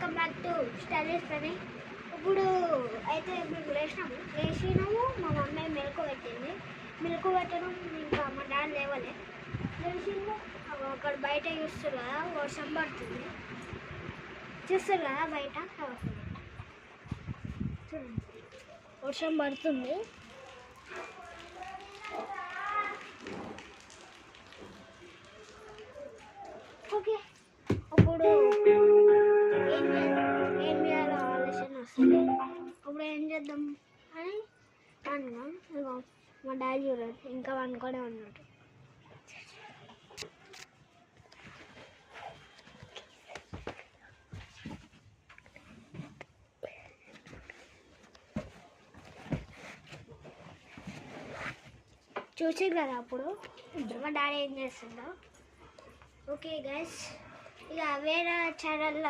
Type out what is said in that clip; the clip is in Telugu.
వెల్కమ్ బ్యాక్ టు స్టైలిష్ పని. ఇప్పుడు అయితే మేము లేచినాము. మా మమ్మీ మిల్క్ పెట్టడం ఇంకా మా డాడీ లేవలే. లేచిండు అక్కడ బయట చూస్తారు కదా, వర్షం పడుతుంది. చూస్తారు కదా బయట చూడండి, వర్షం పడుతుంది. ఓకే, అప్పుడు ఏం చేయాలో ఆలోచన వస్తుంది. అప్పుడు ఏం చేద్దాం అని అన్నాం. మా డాడీ చూడండి ఇంకా అనుకునే ఉన్నాడు. చూసి కదా అప్పుడు మా డాడీ ఏం చేస్తుందో. ఓకే గైస్, ఇక వేరే ఛానల్లో